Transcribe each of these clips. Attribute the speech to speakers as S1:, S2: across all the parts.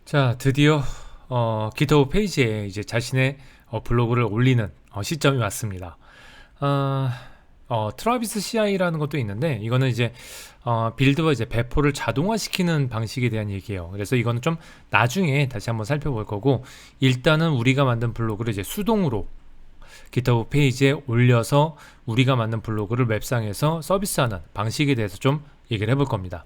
S1: 자, 드디어 기터브 페이지에 이제 자신의 블로그를 올리는 시점이 왔습니다. 어, 트라비스 CI라는 것도 있는데 이거는 이제 빌드와 이제 배포를 자동화시키는 방식에 대한 얘기예요. 그래서 이거는 좀 나중에 다시 한번 살펴볼 거고, 일단은 우리가 만든 블로그를 이제 수동으로 기터브 페이지에 올려서 우리가 만든 블로그를 웹상에서 서비스하는 방식에 대해서 좀 얘기를 해볼 겁니다.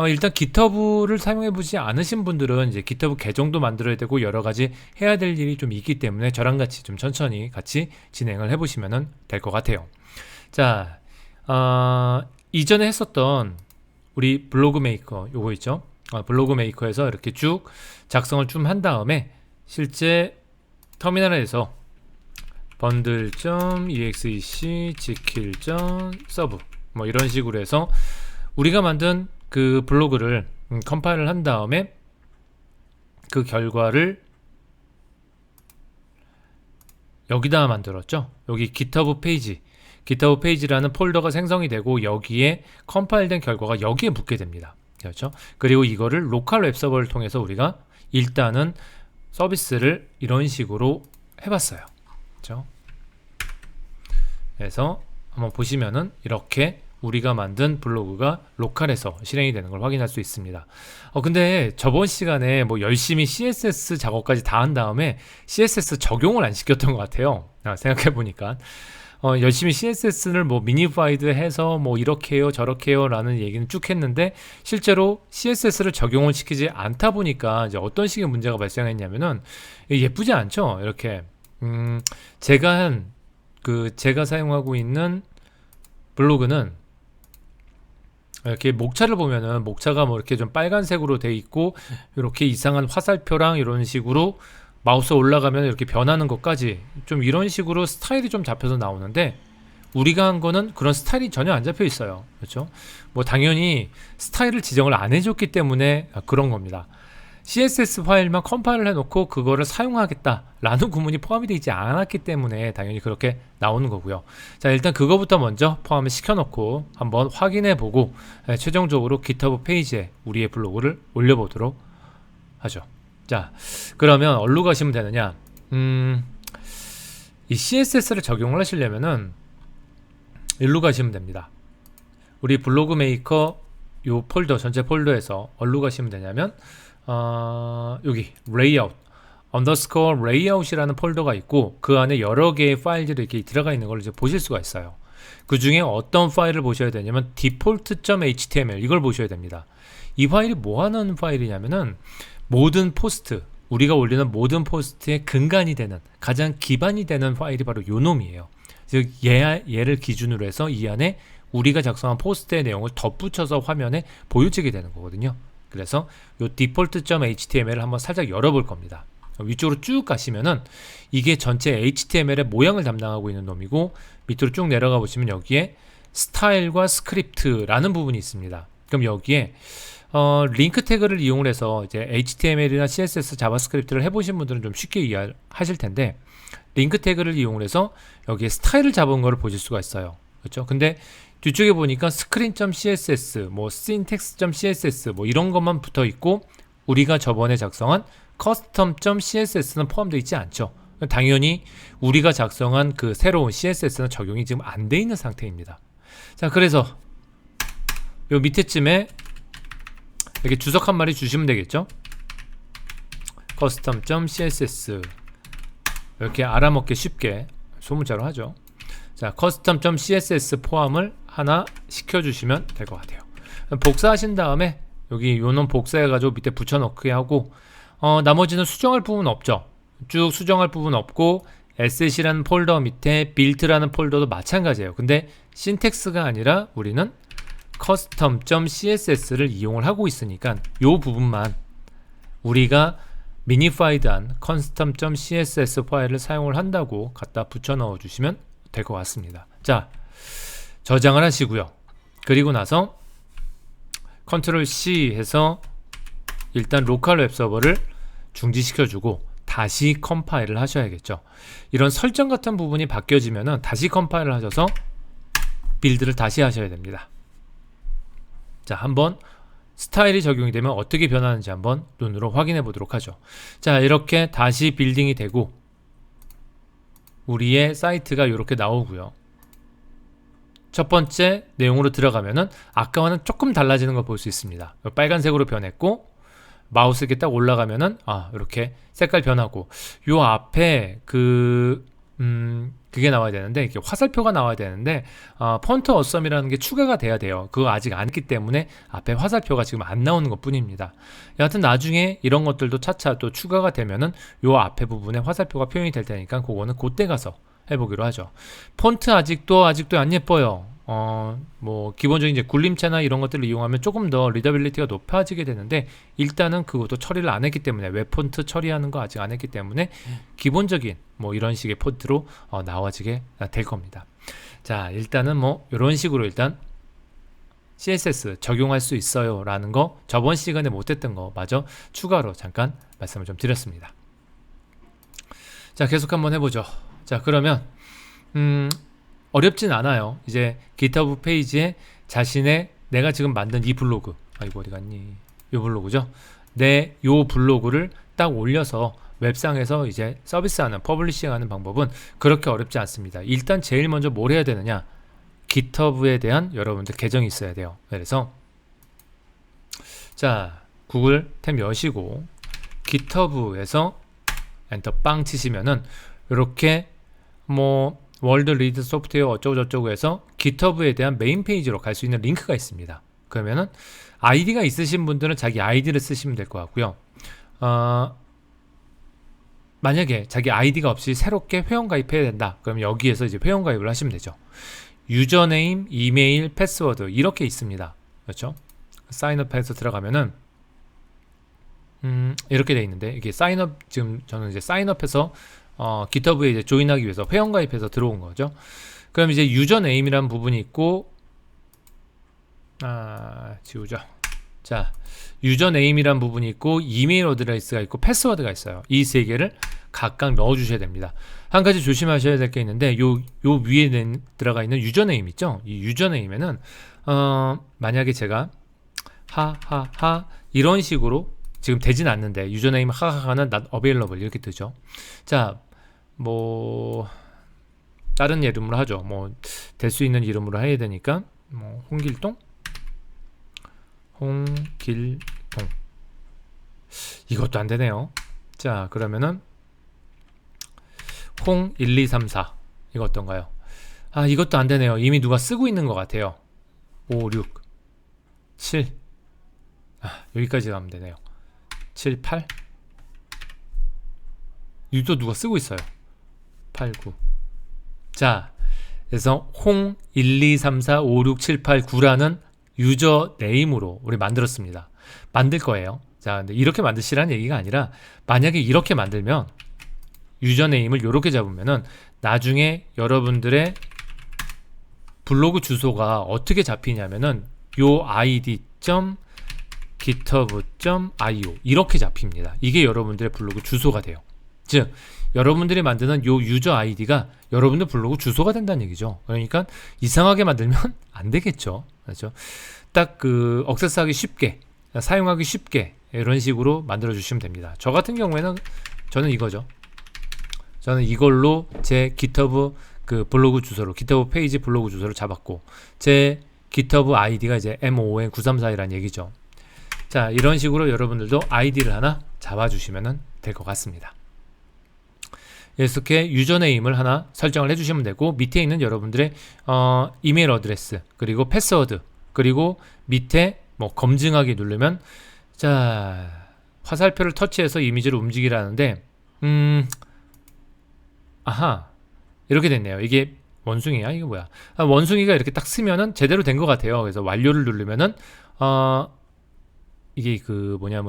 S1: 일단 기터브를 사용해보지 않으신 분들은 이제 기터브 계정도 만들어야 되고 여러 가지 해야 될 일이 좀 있기 때문에 저랑 같이 좀 천천히 같이 진행을 해보시면 될 것 같아요. 자, 이전에 했었던 우리 블로그 메이커 요거 있죠? 블로그 메이커에서 이렇게 쭉 작성을 좀 한 다음에 실제 터미널에서 bundle.exec 지킬.serve 뭐 이런 식으로 해서 우리가 만든 그 블로그를 컴파일을 한 다음에 그 결과를 여기다 만들었죠. 여기 GitHub 페이지라는 폴더가 생성이 되고 여기에 컴파일된 결과가 여기에 붙게 됩니다. 그렇죠? 그리고 이거를 로컬 웹서버를 통해서 우리가 일단은 서비스를 이런 식으로 해봤어요. 그렇죠? 그래서 한번 보시면은 이렇게 우리가 만든 블로그가 로컬에서 실행이 되는 걸 확인할 수 있습니다. 근데 저번 시간에 뭐 열심히 CSS 작업까지 다 한 다음에 CSS 적용을 안 시켰던 것 같아요. 생각해보니까 열심히 CSS를 뭐 미니파이드 해서 뭐 이렇게 해요 저렇게 해요 라는 얘기는 쭉 했는데 실제로 CSS를 적용을 시키지 않다 보니까 이제 어떤 식의 문제가 발생했냐면은 예쁘지 않죠. 이렇게 제가 사용하고 있는 블로그는 이렇게 목차를 보면은 목차가 뭐 이렇게 좀 빨간색으로 돼 있고 이렇게 이상한 화살표랑 이런 식으로 마우스 올라가면 이렇게 변하는 것까지 좀 이런 식으로 스타일이 좀 잡혀서 나오는데, 우리가 한 거는 그런 스타일이 전혀 안 잡혀 있어요. 그렇죠? 뭐 당연히 스타일을 지정을 안 해줬기 때문에 그런 겁니다. CSS 파일만 컴파일을 해놓고 그거를 사용하겠다라는 구문이 포함이 되지 않았기 때문에 당연히 그렇게 나오는 거고요. 자, 일단 그거부터 먼저 포함을 시켜놓고 한번 확인해보고 최종적으로 GitHub 페이지에 우리의 블로그를 올려보도록 하죠. 자, 그러면 어디로 가시면 되느냐? 이 CSS를 적용을 하시려면은 일로 가시면 됩니다. 우리 블로그 메이커 요 폴더 전체 폴더에서 어디로 가시면 되냐면 여기 layout underscore layout이라는 폴더가 있고 그 안에 여러 개의 파일들이 이렇게 들어가 있는 걸 이제 보실 수가 있어요. 그 중에 어떤 파일을 보셔야 되냐면 default.html 이걸 보셔야 됩니다. 이 파일이 뭐 하는 파일이냐면은 모든 포스트, 우리가 올리는 모든 포스트의 근간이 되는 가장 기반이 되는 파일이 바로 요 놈이에요. 즉 얘를 기준으로 해서 이 안에 우리가 작성한 포스트의 내용을 덧붙여서 화면에 보여지게 되는 거거든요. 그래서 이 default.html을 한번 살짝 열어볼 겁니다. 위쪽으로 쭉 가시면은 이게 전체 HTML의 모양을 담당하고 있는 놈이고, 밑으로 쭉 내려가 보시면 여기에 스타일과 스크립트라는 부분이 있습니다. 그럼 여기에 링크 태그를 이용을 해서 이제 HTML이나 CSS, 자바스크립트를 해보신 분들은 좀 쉽게 이해하실 텐데, 링크 태그를 이용을 해서 여기에 스타일을 잡은 거를 보실 수가 있어요. 그렇죠? 근데 뒤쪽에 보니까 screen.css, 뭐 syntax.css 뭐 이런 것만 붙어 있고 우리가 저번에 작성한 custom.css는 포함되어 있지 않죠. 당연히 우리가 작성한 그 새로운 CSS는 적용이 지금 안 돼 있는 상태입니다. 자, 그래서 요 밑에쯤에 이렇게 주석 한 마리 주시면 되겠죠. custom.css 이렇게 알아먹기 쉽게 소문자로 하죠. 자, custom.css 포함을 하나 시켜주시면 될 것 같아요. 복사하신 다음에 여기 요놈 복사해가지고 밑에 붙여넣기 하고, 나머지는 수정할 부분 없죠. 쭉 수정할 부분 없고 asset이라는 폴더 밑에 built라는 폴더도 마찬가지예요. 근데 신텍스가 아니라 우리는 custom.css를 이용을 하고 있으니까 요 부분만 우리가 미니파이드한 custom.css 파일을 사용을 한다고 갖다 붙여 넣어 주시면 될 것 같습니다. 자, 저장을 하시고요. 그리고 나서 컨트롤 C 해서 일단 로컬 웹서버를 중지시켜주고 다시 컴파일을 하셔야겠죠. 이런 설정 같은 부분이 바뀌어지면은 다시 컴파일을 하셔서 빌드를 다시 하셔야 됩니다. 자, 한번 스타일이 적용이 되면 어떻게 변하는지 한번 눈으로 확인해 보도록 하죠. 자, 이렇게 다시 빌딩이 되고 우리의 사이트가 이렇게 나오고요. 첫 번째 내용으로 들어가면은 아까와는 조금 달라지는 걸 볼 수 있습니다. 빨간색으로 변했고 마우스 이렇게 딱 올라가면은 이렇게 색깔 변하고 요 앞에 그게 나와야 되는데 이렇게 화살표가 나와야 되는데 폰트 어썸이라는 게 추가가 돼야 돼요. 그거 아직 안 했기 때문에 앞에 화살표가 지금 안 나오는 것 뿐입니다. 여하튼 나중에 이런 것들도 차차 또 추가가 되면은 요 앞에 부분에 화살표가 표현이 될 테니까 그거는 그때 가서 해보기로 하죠. 폰트 아직도 안 예뻐요. 뭐 기본적인 이제 굴림체나 이런 것들을 이용하면 조금 더 리더빌리티가 높아지게 되는데 일단은 그것도 처리를 안 했기 때문에 웹 폰트 처리하는 거 아직 안 했기 때문에 기본적인 뭐 이런 식의 폰트로 나와지게 될 겁니다. 자, 일단은 뭐 이런 식으로 일단 CSS 적용할 수 있어요 라는 거 저번 시간에 못했던 거 마저 추가로 잠깐 말씀을 좀 드렸습니다. 자, 계속 한번 해보죠. 자, 그러면 어렵진 않아요. 이제 GitHub 페이지에 자신의 내가 지금 만든 이 블로그, 이거 어디 갔니? 이 블로그죠. 요 블로그를 딱 올려서 웹상에서 이제 서비스하는, 퍼블리싱하는 방법은 그렇게 어렵지 않습니다. 일단 제일 먼저 뭘 해야 되느냐? GitHub에 대한 여러분들 계정이 있어야 돼요. 그래서 자, 구글 탭 여시고 GitHub에서 엔터 빵 치시면은 이렇게 뭐 월드 리드 소프트웨어 어쩌고 저쩌고 해서 GitHub에 대한 메인 페이지로 갈 수 있는 링크가 있습니다. 그러면은 아이디가 있으신 분들은 자기 아이디를 쓰시면 될 것 같고요. 만약에 자기 아이디가 없이 새롭게 회원가입해야 된다. 그럼 여기에서 이제 회원가입을 하시면 되죠. 유저네임, 이메일, 패스워드 이렇게 있습니다. 그렇죠? 사인업해서 들어가면은 이렇게 돼 있는데 이게 사인업, 지금 저는 이제 사인업해서 GitHub에 이제 조인하기 위해서 회원가입해서 들어온 거죠. 그럼 이제 유저네임이라는 부분이 있고 지우죠. 자, 유저네임이란 부분이 있고 이메일 어드레스가 있고 패스워드가 있어요. 이 세 개를 각각 넣어 주셔야 됩니다. 한 가지 조심하셔야 될 게 있는데 요 위에 들어가 있는 유저네임 있죠? 이 유저네임에는 만약에 제가 하하하 이런 식으로 지금 되진 않는데 유저네임 하하하는 not available 이렇게 뜨죠. 자, 뭐 다른 이름으로 하죠. 뭐 될 수 있는 이름으로 해야 되니까 뭐 홍길동 이것도 안 되네요. 자, 그러면은 홍 1234 이거 어떤가요? 이것도 안 되네요. 이미 누가 쓰고 있는 것 같아요. 5 6 7 여기까지 가면 되네요. 7 8 이것도 누가 쓰고 있어요. 8 9 자, 그래서 홍 1234 5678 9라는 유저 네임으로 우리 만들었습니다. 만들 거예요. 자, 근데 이렇게 만드시라는 얘기가 아니라 만약에 이렇게 만들면 유저 네임을 이렇게 잡으면은 나중에 여러분들의 블로그 주소가 어떻게 잡히냐면은 요 id.github.io 이렇게 잡힙니다. 이게 여러분들의 블로그 주소가 돼요. 즉 여러분들이 만드는 요 유저 아이디가 여러분들 블로그 주소가 된다는 얘기죠. 그러니까 이상하게 만들면 안 되겠죠. 그렇죠? 딱 그 억세스하기 쉽게, 사용하기 쉽게 이런 식으로 만들어 주시면 됩니다. 저 같은 경우에는 저는 이거죠. 저는 이걸로 제 GitHub 그 블로그 주소로, GitHub 페이지 블로그 주소를 잡았고 제 GitHub 아이디가 이제 MON9342라는 얘기죠. 자, 이런 식으로 여러분들도 아이디를 하나 잡아주시면 될 것 같습니다. 이렇게 유저네임을 하나 설정을 해주시면 되고 밑에 있는 여러분들의 이메일 어드레스 그리고 패스워드 그리고 밑에 뭐 검증하기 누르면 자, 화살표를 터치해서 이미지를 움직이라는데 이렇게 됐네요. 이게 원숭이야? 이게 뭐야? 원숭이가 이렇게 딱 쓰면은 제대로 된 것 같아요. 그래서 완료를 누르면은 이게 그 뭐냐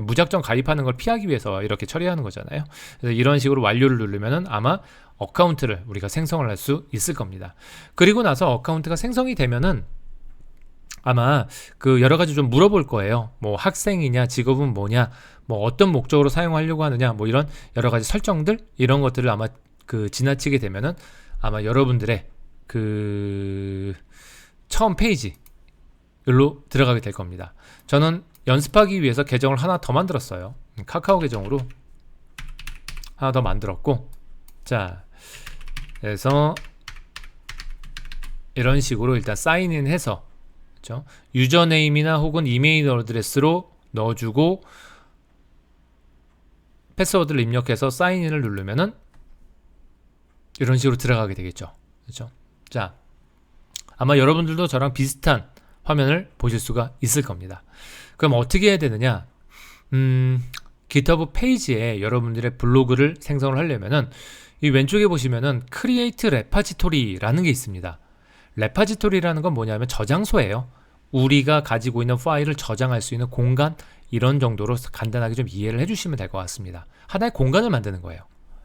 S1: 무작정 가입하는 걸 피하기 위해서 이렇게 처리하는 거잖아요. 그래서 이런 식으로 완료를 누르면은 아마 어카운트를 우리가 생성을 할 수 있을 겁니다. 그리고 나서 어카운트가 생성이 되면은 아마 그 여러 가지 좀 물어볼 거예요. 뭐 학생이냐, 직업은 뭐냐, 뭐 어떤 목적으로 사용하려고 하느냐, 뭐 이런 여러 가지 설정들 이런 것들을 아마 그 지나치게 되면은 아마 여러분들의 그 처음 페이지 여기로 들어가게 될 겁니다. 저는 연습하기 위해서 계정을 하나 더 만들었어요. 카카오 계정으로 하나 더 만들었고, 자, 그래서 이런 식으로 일단 사인인 해서, 그렇죠? 유저네임이나 혹은 이메일 어드레스로 넣어주고 패스워드를 입력해서 사인인을 누르면은 이런 식으로 들어가게 되겠죠. 그렇죠? 자, 아마 여러분들도 저랑 비슷한 화면을 보실 수가 있을 겁니다. 그럼 어떻게 해야 되느냐? GitHub 페이지에 여러분들의 블로그를 생성을 하려면은 이 왼쪽에 보시면은 Create Repository라는 게 있습니다. 레파지토리라는 건 뭐냐면 저장소예요. 우리가 가지고 있는 파일을 저장할 수 있는 공간, 이런 정도로 간단하게 좀 이해를 해주시면 될 것 같습니다. 하나의 공간을 만드는 거예요.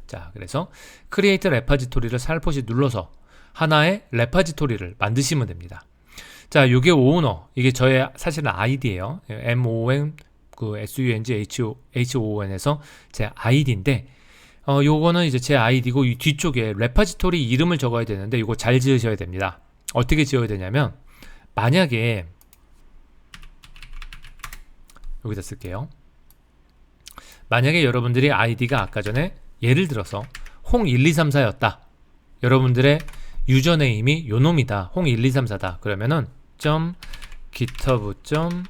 S1: 자, 그래서 Create Repository를 살포시 눌러서 하나의 레파지토리를 만드시면 됩니다. 자, 이게 오너, 이게 저의 사실은 아이디예요. MON 그 SUNG HON에서 제 아이디인데, 요거는 이제 제 아이디고, 이 뒤쪽에 레파지토리 이름을 적어야 되는데 이거 잘 지으셔야 됩니다. 어떻게 지어야 되냐면, 만약에 여기다 쓸게요. 만약에 여러분들이 아이디가 아까 전에 예를 들어서 홍1234였다. 여러분들의 유저네임이 요놈이다. 홍1234다. 그러면은 .github.io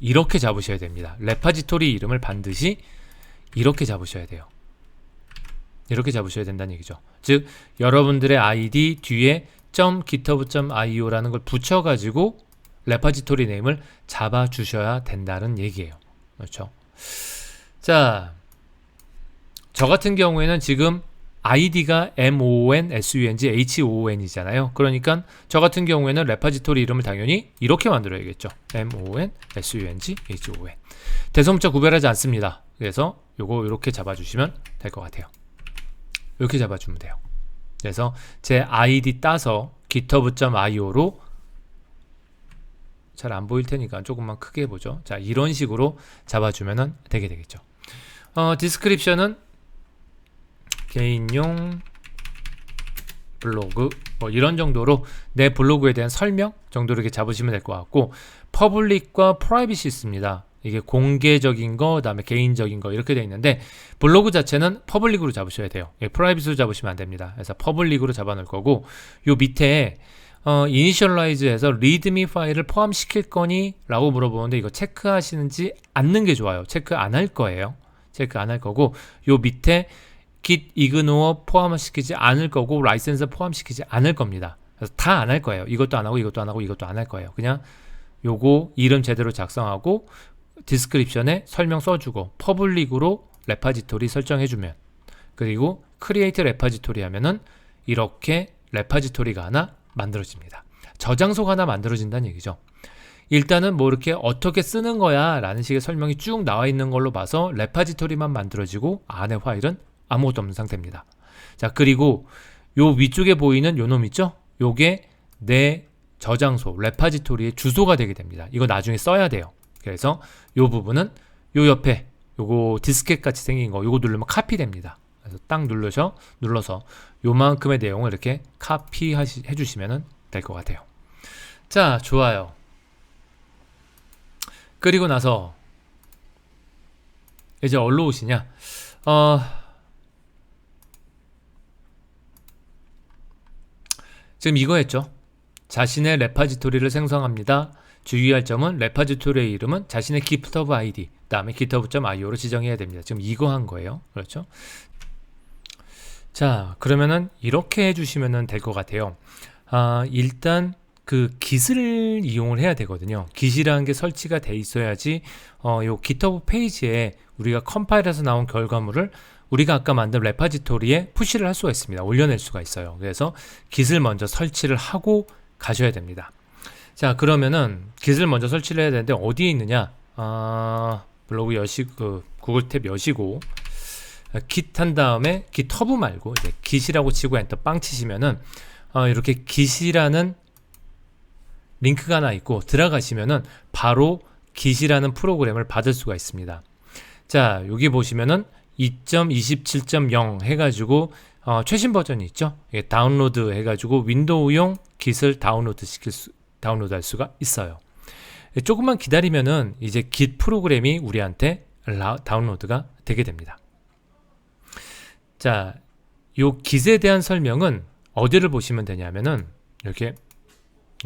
S1: 이렇게 잡으셔야 됩니다. 레파지토리 이름을 반드시 이렇게 잡으셔야 돼요. 이렇게 잡으셔야 된다는 얘기죠. 즉 여러분들의 아이디 뒤에 .github.io라는 걸 붙여가지고 레파지토리 네임을 잡아주셔야 된다는 얘기예요. 그렇죠? 자, 저 같은 경우에는 지금 아이디가 MONSUNG HON이잖아요. 그러니까 저 같은 경우에는 레파지토리 이름을 당연히 이렇게 만들어야겠죠. MONSUNG HON. 대소문자 구별하지 않습니다. 그래서 요거 이렇게 잡아주시면 될 것 같아요. 이렇게 잡아주면 돼요. 그래서 제 아이디 따서 github.io로, 잘 안 보일 테니까 조금만 크게 해보죠. 자, 이런 식으로 잡아주면 되게 되겠죠. 디스크립션은 개인용 블로그 뭐 이런 정도로 내 블로그에 대한 설명 정도로 이렇게 잡으시면 될 것 같고, 퍼블릭과 프라이빗이 있습니다. 이게 공개적인 거, 그다음에 개인적인 거 이렇게 되어 있는데, 블로그 자체는 퍼블릭으로 잡으셔야 돼요. 프라이빗으로 잡으시면 안 됩니다. 그래서 퍼블릭으로 잡아 놓을 거고, 요 밑에 이니셜라이즈해서 리드미 파일을 포함시킬 거니? 라고 물어보는데, 이거 체크하시는지 않는 게 좋아요. 체크 안 할 거예요. 체크 안 할 거고, 요 밑에 git ignore 포함시키지 않을 거고, 라이센스 포함시키지 않을 겁니다. 그래서 다 안 할 거예요. 이것도 안 하고, 이것도 안 하고, 이것도 안 할 거예요. 그냥 요거 이름 제대로 작성하고, 디스크립션에 설명 써주고, 퍼블릭으로 레파지토리 설정해주면, 그리고 크리에이트 레파지토리 하면은 이렇게 레파지토리가 하나 만들어집니다. 저장소가 하나 만들어진다는 얘기죠. 일단은 뭐 이렇게 어떻게 쓰는 거야 라는 식의 설명이 쭉 나와 있는 걸로 봐서 레파지토리만 만들어지고 안에 파일은 아무것도 없는 상태입니다. 자, 그리고 요 위쪽에 보이는 요 놈 있죠? 요게 내 저장소 레파지토리의 주소가 되게 됩니다. 이거 나중에 써야 돼요. 그래서 요 부분은 요 옆에 요거 디스켓 같이 생긴 거 요거 누르면 카피 됩니다. 그래서 딱 눌러서 요만큼의 내용을 이렇게 카피 해주시면 될 것 같아요. 자, 좋아요. 그리고 나서 이제 어디로 오시냐? 지금 이거 했죠? 자신의 레파지토리를 생성합니다. 주의할 점은 레파지토리의 이름은 자신의 GitHub ID, 그 다음에 github.io로 지정해야 됩니다. 지금 이거 한 거예요. 그렇죠? 자, 그러면은 이렇게 해주시면 될 것 같아요. 일단 그 git을 이용을 해야 되거든요. git이라는 게 설치가 돼 있어야지 요 GitHub 페이지에 우리가 컴파일해서 나온 결과물을 우리가 아까 만든 레파지토리에 푸시를 할 수가 있습니다. 올려낼 수가 있어요. 그래서 git을 먼저 설치를 하고 가셔야 됩니다. 자, 그러면은 git을 먼저 설치를 해야 되는데 어디에 있느냐? 블로그 구글 탭 여시고 git 한 다음에 GitHub 말고 이제 git이라고 치고 엔터 빵 치시면은 이렇게 git이라는 링크가 하나 있고 들어가시면은 바로 git이라는 프로그램을 받을 수가 있습니다. 자, 여기 보시면은 2.27.0 해가지고 최신 버전이 있죠. 다운로드 해가지고 윈도우용 깃을 다운로드할 수가 있어요. 조금만 기다리면은 이제 깃 프로그램이 우리한테 다운로드가 되게 됩니다. 자, 요 깃에 대한 설명은 어디를 보시면 되냐면은 이렇게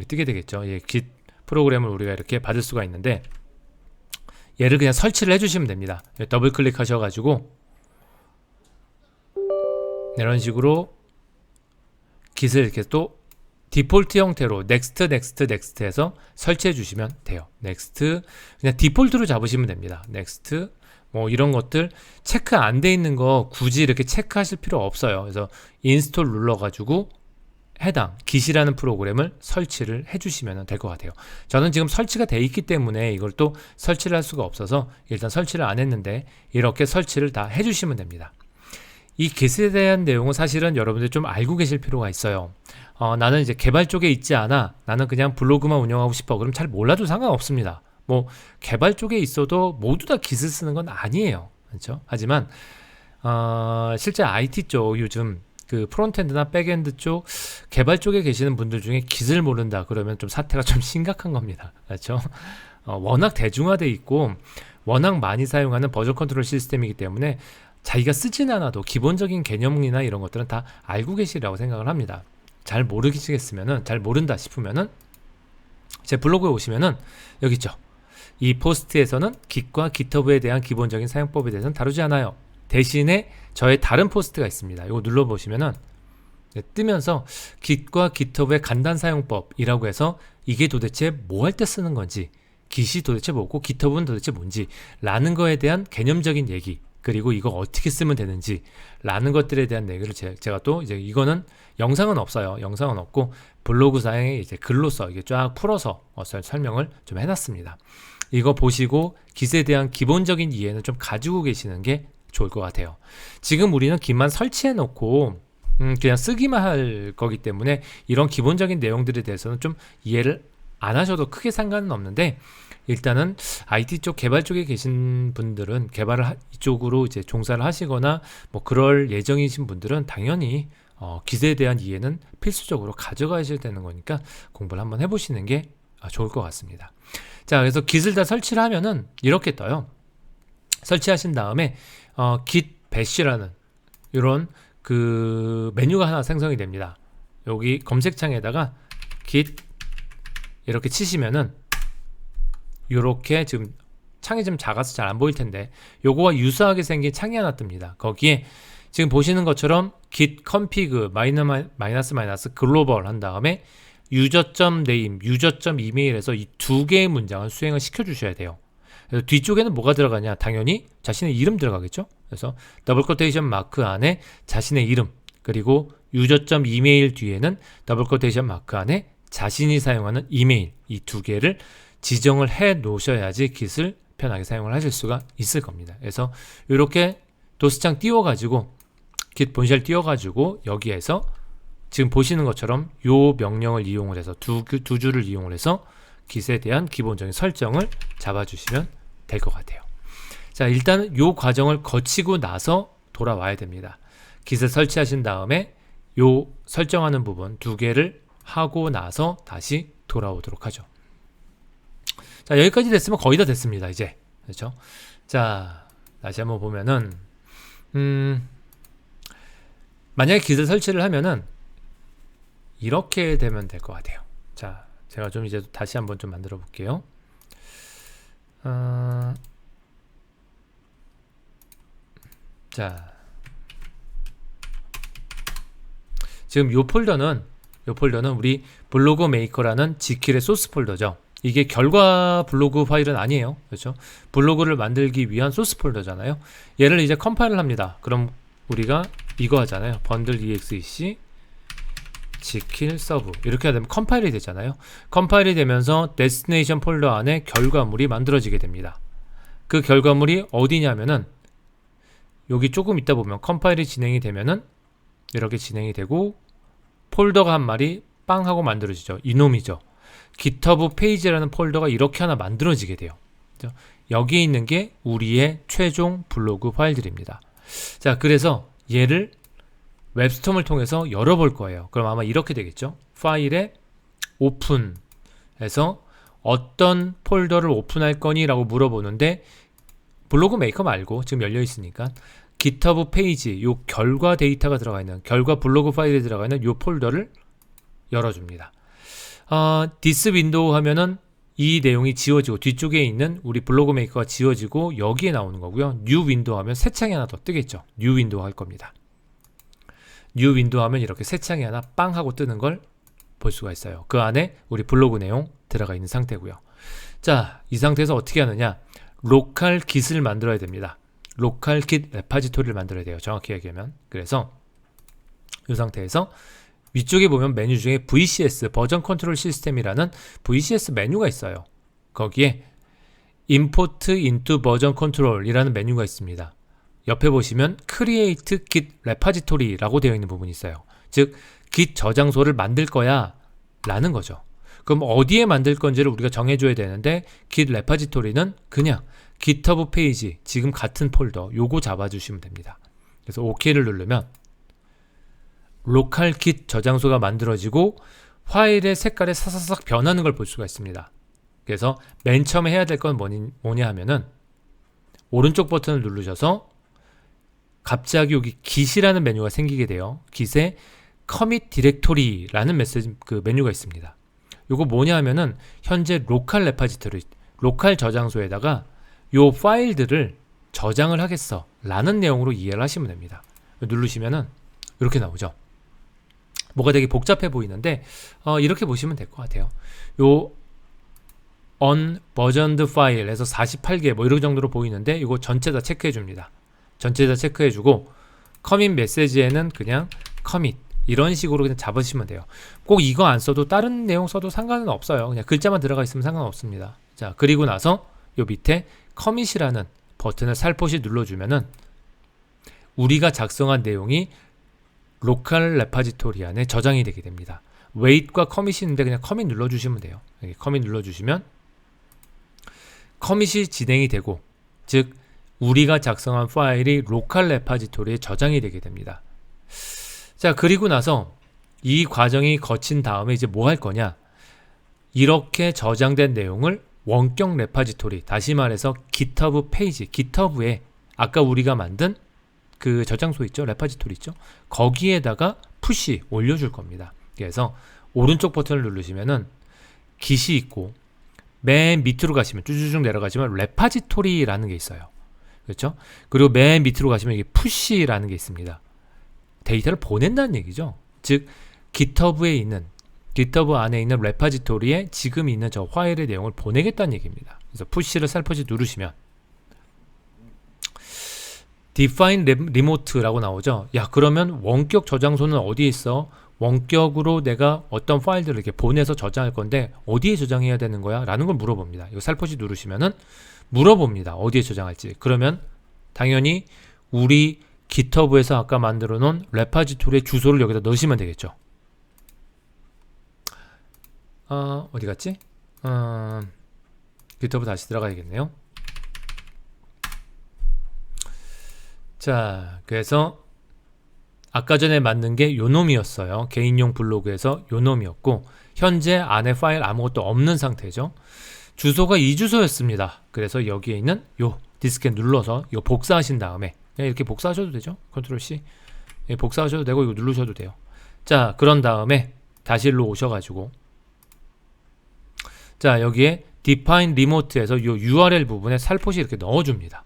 S1: 뜨게 되겠죠. 깃 프로그램을 우리가 이렇게 받을 수가 있는데 얘를 그냥 설치를 해주시면 됩니다. 더블 클릭하셔가지고 이런 식으로 깃을 이렇게 또 디폴트 형태로 넥스트 해서 설치해 주시면 돼요. 넥스트 그냥 디폴트로 잡으시면 됩니다. 넥스트 뭐 이런 것들 체크 안 돼 있는 거 굳이 이렇게 체크하실 필요 없어요. 그래서 인스톨 눌러가지고 해당 깃이라는 프로그램을 설치를 해주시면 될 것 같아요. 저는 지금 설치가 돼 있기 때문에 이걸 또 설치를 할 수가 없어서 일단 설치를 안 했는데 이렇게 설치를 다 해주시면 됩니다. 이 깃에 대한 내용은 사실은 여러분들 좀 알고 계실 필요가 있어요. 나는 이제 개발 쪽에 있지 않아. 나는 그냥 블로그만 운영하고 싶어. 그럼 잘 몰라도 상관없습니다. 뭐 개발 쪽에 있어도 모두 다 깃을 쓰는 건 아니에요. 그렇죠? 하지만 실제 IT 쪽 요즘 그 프론트엔드나 백엔드 쪽 개발 쪽에 계시는 분들 중에 깃을 모른다 그러면 좀 사태가 좀 심각한 겁니다. 그렇죠? 워낙 대중화돼 있고 워낙 많이 사용하는 버전 컨트롤 시스템이기 때문에 자기가 쓰진 않아도 기본적인 개념이나 이런 것들은 다 알고 계시라고 생각을 합니다. 잘 모르시겠으면은, 잘 모른다 싶으면은 제 블로그에 오시면은 여기 있죠. 이 포스트에서는 깃과 깃허브에 대한 기본적인 사용법에 대해서는 다루지 않아요. 대신에 저의 다른 포스트가 있습니다. 이거 눌러보시면은 뜨면서 깃과 깃허브의 간단 사용법이라고 해서 이게 도대체 뭐 할 때 쓰는 건지, 깃이 도대체 뭐고 깃허브는 도대체 뭔지 라는 거에 대한 개념적인 얘기, 그리고 이거 어떻게 쓰면 되는지 라는 것들에 대한 얘기를 제가 또 이제 이거는 영상은 없어요. 영상은 없고 블로그상에 이제 글로써 이게 쫙 풀어서 설명을 좀 해놨습니다. 이거 보시고 깃에 대한 기본적인 이해는 좀 가지고 계시는 게 좋을 것 같아요. 지금 우리는 깃만 설치해 놓고 그냥 쓰기만 할 거기 때문에 이런 기본적인 내용들에 대해서는 좀 이해를 안 하셔도 크게 상관은 없는데, 일단은 IT 쪽 개발 쪽에 계신 분들은 개발을 이쪽으로 이제 종사를 하시거나 뭐 그럴 예정이신 분들은 당연히 깃에 대한 이해는 필수적으로 가져가셔야 되는 거니까 공부를 한번 해보시는 게 좋을 것 같습니다. 자, 그래서 깃을 다 설치를 하면은 이렇게 떠요. 설치하신 다음에 깃 배시라는 이런 그 메뉴가 하나 생성이 됩니다. 여기 검색창에다가 깃 이렇게 치시면은 요렇게 지금 창이 좀 작아서 잘 안 보일 텐데 요거와 유사하게 생긴 창이 하나 뜹니다. 거기에 지금 보시는 것처럼 git config 마이너스 글로벌 한 다음에 user.name, user.email에서 이 두 개의 문장을 수행을 시켜 주셔야 돼요. 그래서 뒤쪽에는 뭐가 들어가냐? 당연히 자신의 이름 들어가겠죠. 그래서 더블 코테이션 마크 안에 자신의 이름, 그리고 user.email 뒤에는 더블 코테이션 마크 안에 자신이 사용하는 이메일, 이 두 개를 지정을 해 놓으셔야지 깃을 편하게 사용을 하실 수가 있을 겁니다. 그래서 이렇게 도스창 띄워가지고 깃 본쉘 띄워가지고 여기에서 지금 보시는 것처럼 요 명령을 이용을 해서 두 줄을 이용을 해서 깃에 대한 기본적인 설정을 잡아주시면 될 것 같아요. 자, 일단 요 과정을 거치고 나서 돌아와야 됩니다. 깃을 설치하신 다음에 요 설정하는 부분 두 개를 하고 나서 다시 돌아오도록 하죠. 자, 여기까지 됐으면 거의 다 됐습니다. 이제 그렇죠? 자, 다시 한번 보면은 만약에 깃을 설치를 하면은 이렇게 되면 될 것 같아요. 자, 제가 좀 이제 다시 한번 좀 만들어 볼게요. 자, 지금 요 폴더는 우리 블로그 메이커라는 지킬의 소스 폴더죠. 이게 결과 블로그 파일은 아니에요. 그렇죠? 블로그를 만들기 위한 소스 폴더잖아요. 얘를 이제 컴파일을 합니다. 그럼 우리가 이거 하잖아요. bundle exec 지킬 서브 이렇게 하면 컴파일이 되잖아요. 컴파일이 되면서 데스티네이션 폴더 안에 결과물이 만들어지게 됩니다. 그 결과물이 어디냐면은 여기 조금 있다 보면 컴파일이 진행이 되면은 이렇게 진행이 되고 폴더가 한 마리 빵 하고 만들어지죠. 이놈이죠. GitHub 페이지라는 폴더가 이렇게 하나 만들어지게 돼요. 여기에 있는 게 우리의 최종 블로그 파일들입니다. 자, 그래서 얘를 웹스톰을 통해서 열어볼 거예요. 그럼 아마 이렇게 되겠죠. 파일에 오픈해서 어떤 폴더를 오픈할 거니? 라고 물어보는데 블로그 메이커 말고 지금 열려 있으니까 GitHub 페이지 요 결과 데이터가 들어가 있는 결과 블로그 파일에 들어가 있는 요 폴더를 열어줍니다. this 윈도우 하면은 이 내용이 지워지고 뒤쪽에 있는 우리 블로그 메이커가 지워지고 여기에 나오는 거고요. new 윈도우 하면 새 창이 하나 더 뜨겠죠. new 윈도우 할 겁니다. new 윈도우 하면 이렇게 새 창이 하나 빵 하고 뜨는 걸 볼 수가 있어요. 그 안에 우리 블로그 내용 들어가 있는 상태고요. 자, 이 상태에서 어떻게 하느냐? 로컬 kit을 만들어야 됩니다. 로컬 kit 레파지토리를 만들어야 돼요. 정확히 얘기하면. 그래서 이 상태에서 위쪽에 보면 메뉴 중에 VCS 버전 컨트롤 시스템이라는 VCS 메뉴가 있어요. 거기에 Import into Version Control 이라는 메뉴가 있습니다. 옆에 보시면 Create Git Repository라고 되어 있는 부분이 있어요. 즉 Git 저장소를 만들 거야 라는 거죠. 그럼 어디에 만들 건지를 우리가 정해줘야 되는데 Git Repository는 그냥 GitHub 페이지 지금 같은 폴더 요거 잡아주시면 됩니다. 그래서 OK를 누르면 로컬 Git 저장소가 만들어지고 파일의 색깔이 사사삭 변하는 걸 볼 수가 있습니다. 그래서 맨 처음에 해야 될 건 뭐냐 하면은 오른쪽 버튼을 누르셔서 갑자기 여기 Git이라는 메뉴가 생기게 돼요. Git에 Commit Directory라는 메시지 그 메뉴가 있습니다. 요거 뭐냐 하면은 현재 로컬 레파지토리 로컬 저장소에다가 요 파일들을 저장을 하겠어 라는 내용으로 이해를 하시면 됩니다. 누르시면은 이렇게 나오죠. 뭐가 되게 복잡해 보이는데 이렇게 보시면 될 것 같아요. 요 unversioned file에서 48개 뭐 이런 정도로 보이는데 이거 전체 다 체크해 줍니다. 전체 다 체크해 주고 commit 메시지에는 그냥 commit 이런 식으로 그냥 잡으시면 돼요. 꼭 이거 안 써도 다른 내용 써도 상관은 없어요. 그냥 글자만 들어가 있으면 상관없습니다. 자, 그리고 나서 요 밑에 commit이라는 버튼을 살포시 눌러주면은 우리가 작성한 내용이 로컬 레파지토리 안에 저장이 되게 됩니다. wait과 commit이 있는데 그냥 commit 눌러주시면 돼요. 여기 commit 눌러주시면 commit이 진행이 되고 즉 우리가 작성한 파일이 로컬 레파지토리에 저장이 되게 됩니다. 자, 그리고 나서 이 과정이 거친 다음에 이제 뭐 할 거냐? 이렇게 저장된 내용을 원격 레파지토리, 다시 말해서 GitHub 페이지, GitHub에 아까 우리가 만든 그 저장소 있죠? 레파지토리 있죠? 거기에다가 푸시 올려줄 겁니다. 그래서 오른쪽 버튼을 누르시면은 Git이 있고 맨 밑으로 가시면 쭈쭈쭉 내려가시면 레파지토리라는 게 있어요. 그렇죠? 그리고 맨 밑으로 가시면 이게 푸시라는 게 있습니다. 데이터를 보낸다는 얘기죠. 즉 GitHub에 있는 GitHub 안에 있는 레파지토리에 지금 있는 저 파일의 내용을 보내겠다는 얘기입니다. 그래서 푸시를 살포시 누르시면 Define Remote라고 나오죠. 야, 그러면 원격 저장소는 어디에 있어? 원격으로 내가 어떤 파일들을 이렇게 보내서 저장할 건데 어디에 저장해야 되는 거야? 라는 걸 물어봅니다. 이거 살포시 누르시면은 물어봅니다. 어디에 저장할지. 그러면 당연히 우리 GitHub에서 아까 만들어 놓은 레파지토리의 주소를 여기다 넣으시면 되겠죠. 어디 갔지? GitHub 다시 들어가야겠네요. 자, 그래서 아까 전에 만든 게 요 놈이었어요. 개인용 블로그에서 요 놈이었고 현재 안에 파일 아무것도 없는 상태죠. 주소가 이 주소였습니다. 그래서 여기에 있는 요 디스켓 눌러서 요 복사하신 다음에 그냥 이렇게 복사하셔도 되죠. 컨트롤 C 복사하셔도 되고 이거 누르셔도 돼요. 자, 그런 다음에 다시 일로 오셔가지고 자, 여기에 Define Remote에서 요 URL 부분에 살포시 이렇게 넣어줍니다.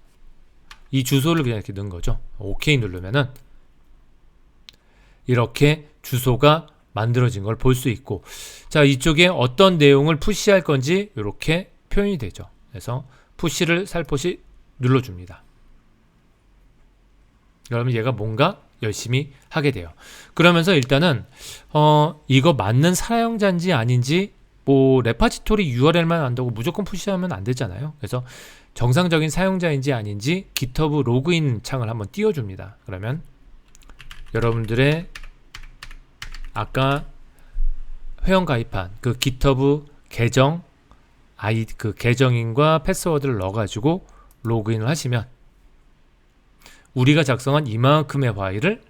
S1: 이 주소를 그냥 이렇게 넣은 거죠. OK 누르면은 이렇게 주소가 만들어진 걸 볼 수 있고 자, 이쪽에 어떤 내용을 푸시할 건지 이렇게 표현이 되죠. 그래서 푸시를 살포시 눌러줍니다. 그러면 얘가 뭔가 열심히 하게 돼요. 그러면서 일단은 이거 맞는 사용자인지 아닌지 뭐 레파지토리 URL만 안다고 무조건 푸시하면 안 되잖아요. 그래서 정상적인 사용자인지 아닌지 GitHub 로그인 창을 한번 띄워줍니다. 그러면 여러분들의 아까 회원 가입한 그 GitHub 계정 그 계정인과 패스워드를 넣어가지고 로그인을 하시면 우리가 작성한 이만큼의 파일을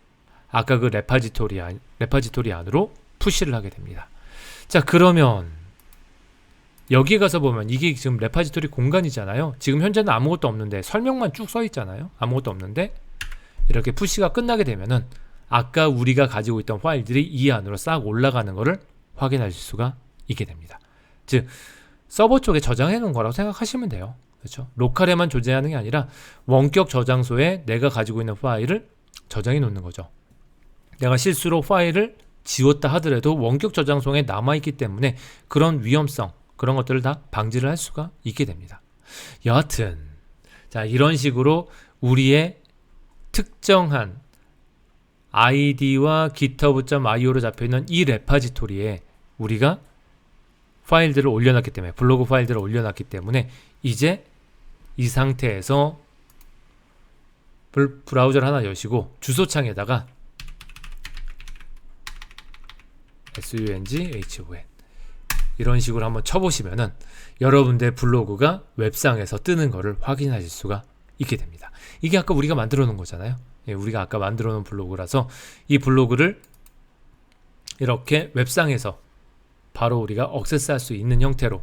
S1: 아까 그 레파지토리 안으로 푸시를 하게 됩니다. 자, 그러면 여기 가서 보면 이게 지금 레파지토리 공간이잖아요. 지금 현재는 아무것도 없는데 설명만 쭉 써 있잖아요. 아무것도 없는데 이렇게 푸시가 끝나게 되면은 아까 우리가 가지고 있던 파일들이 이 안으로 싹 올라가는 거를 확인하실 수가 있게 됩니다. 즉 서버 쪽에 저장해 놓은 거라고 생각하시면 돼요. 그렇죠? 로컬에만 존재하는 게 아니라 원격 저장소에 내가 가지고 있는 파일을 저장해 놓는 거죠. 내가 실수로 파일을 지웠다 하더라도 원격 저장소에 남아있기 때문에 그런 위험성, 그런 것들을 다 방지를 할 수가 있게 됩니다. 여하튼 자, 이런 식으로 우리의 특정한 id와 github.io로 잡혀있는 이 레파지토리에 우리가 파일들을 올려놨기 때문에, 블로그 파일들을 올려놨기 때문에 이제 이 상태에서 브라우저를 하나 여시고 주소창에다가 sunghon 이런 식으로 한번 쳐보시면은 여러분들 블로그가 웹상에서 뜨는 거를 확인하실 수가 있게 됩니다. 이게 아까 우리가 만들어 놓은 거잖아요. 예, 우리가 아까 만들어 놓은 블로그라서 이 블로그를 이렇게 웹상에서 바로 우리가 액세스할 수 있는 형태로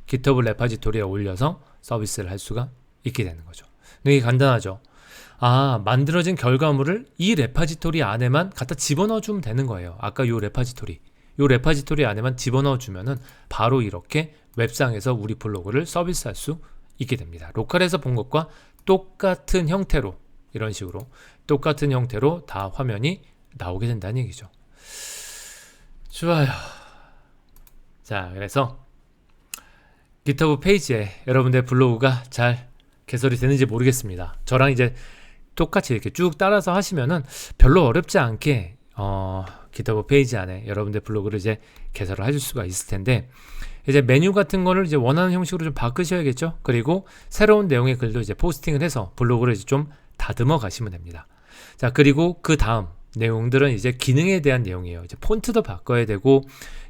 S1: GitHub 레파지토리에 올려서 서비스를 할 수가 있게 되는 거죠. 되게 간단하죠. 아, 만들어진 결과물을 이 레파지토리 안에만 갖다 집어넣어 주면 되는 거예요. 아까 요 레파지토리 안에만 집어넣어 주면은 바로 이렇게 웹상에서 우리 블로그를 서비스할 수 있게 됩니다. 로컬에서 본 것과 똑같은 형태로, 이런 식으로 똑같은 형태로 다 화면이 나오게 된다는 얘기죠. 좋아요. 자, 그래서 GitHub 페이지에 여러분들 블로그가 잘 개설이 되는지 모르겠습니다. 저랑 이제 똑같이 이렇게 쭉 따라서 하시면은 별로 어렵지 않게 GitHub 페이지 안에 여러분들 블로그를 이제 개설을 해줄 수가 있을 텐데, 이제 메뉴 같은 거를 이제 원하는 형식으로 좀 바꾸셔야겠죠. 그리고 새로운 내용의 글도 이제 포스팅을 해서 블로그를 이제 좀 다듬어 가시면 됩니다. 자, 그리고 그 다음 내용들은 이제 기능에 대한 내용이에요. 이제 폰트도 바꿔야 되고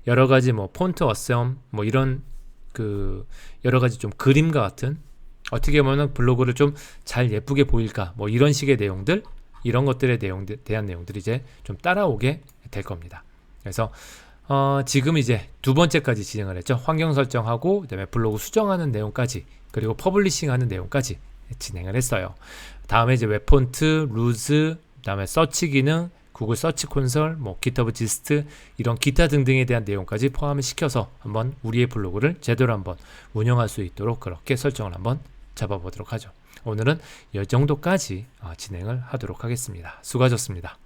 S1: 여러 가지 뭐 폰트 어셈 뭐 이런 그 여러 가지 좀 그림과 같은, 어떻게 보면 블로그를 좀 잘 예쁘게 보일까 뭐 이런 식의 내용들, 이런 것들에 대한 내용들이 이제 좀 따라오게 될 겁니다. 그래서 지금 이제 두 번째까지 진행을 했죠. 환경 설정하고 그다음에 블로그 수정하는 내용까지, 그리고 퍼블리싱하는 내용까지 진행을 했어요. 다음에 이제 웹폰트, 루즈, 그다음에 서치 기능, 구글 서치 콘솔, 뭐 GitHub 지스트 이런 기타 등등에 대한 내용까지 포함을 시켜서 한번 우리의 블로그를 제대로 한번 운영할 수 있도록 그렇게 설정을 한번 잡아보도록 하죠. 오늘은 이 정도까지 진행을 하도록 하겠습니다. 수고하셨습니다.